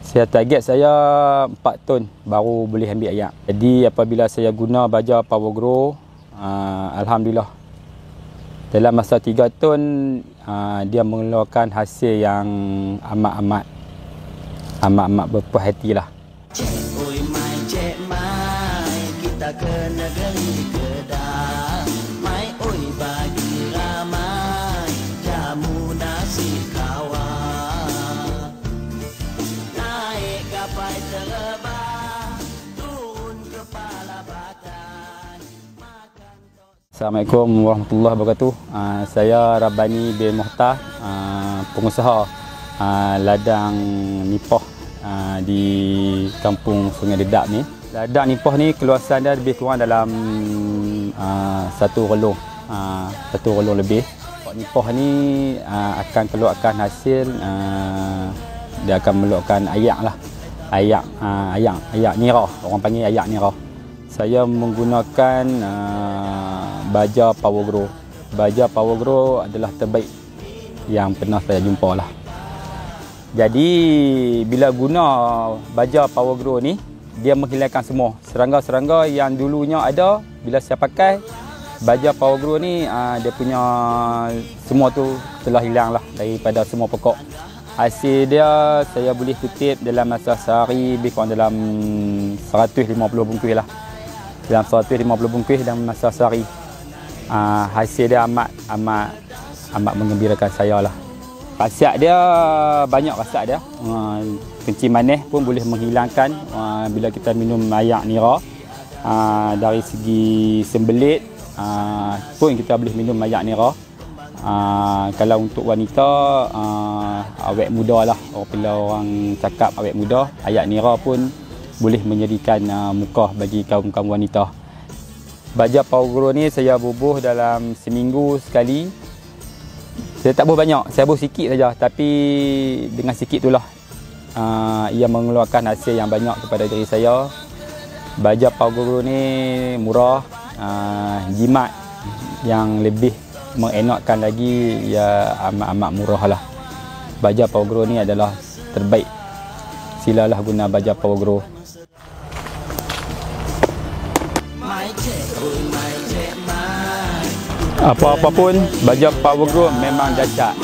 Saya target saya 4 ton baru boleh ambil ayak. Jadi apabila saya guna baja Power Grow, alhamdulillah dalam masa 3 ton dia mengeluarkan hasil yang amat-amat berpuas hati lah. Oi mai cek mai, kita ke negeri Kedah. Mai oi bagi ramai, jamu nasi kawah. Naik gapai terbang, turun kepala batan. Assalamualaikum warahmatullahi wabarakatuh. Saya Rabbani bin Muhtar, pengusaha ladang nipah di kampung Sungai Dedak ni. Ladang nipah ni keluasan dia lebih kurang dalam satu relung lebih. Nipah ni akan keluarkan hasil, dia akan mengeluarkan ayak lah. Ayak nira, orang panggil ayak nira. Saya menggunakan baja Power Grow. Baja Power Grow adalah terbaik yang pernah saya jumpa lah. Jadi bila guna baja Power Grow ni, dia menghilangkan semua serangga-serangga yang dulunya ada. Bila saya pakai baja Power Grow ni, dia punya semua tu telah hilang lah daripada semua pokok. Hasil dia saya boleh kutip dalam masa sehari lebih kurang dalam 150 bungkus lah. Dalam 150 bungkus dalam masa sehari. Hasil dia amat menggembirakan saya lah. Khasiat dia banyak, khasiat dia. Kencing manis pun boleh menghilangkan bila kita minum ayak nira. Dari segi sembelit pun kita boleh minum ayak nira. Kalau untuk wanita, awet muda lah. Bila orang cakap awet muda, ayak nira pun boleh menjadikan muka bagi kaum-kaum wanita. Baja Power Grow ni saya bubuh dalam seminggu sekali. Saya tak bubuh banyak, saya bubuh sikit saja. Tapi dengan sikit itulah ia mengeluarkan hasil yang banyak kepada diri saya. Baja Power Grow ni murah, jimat yang lebih mengenakkan lagi, ia amat murah lah. Baja Power Grow ni adalah terbaik. Silalah guna baja Power Grow. Apa-apa pun baja Power Grow memang dahsyat.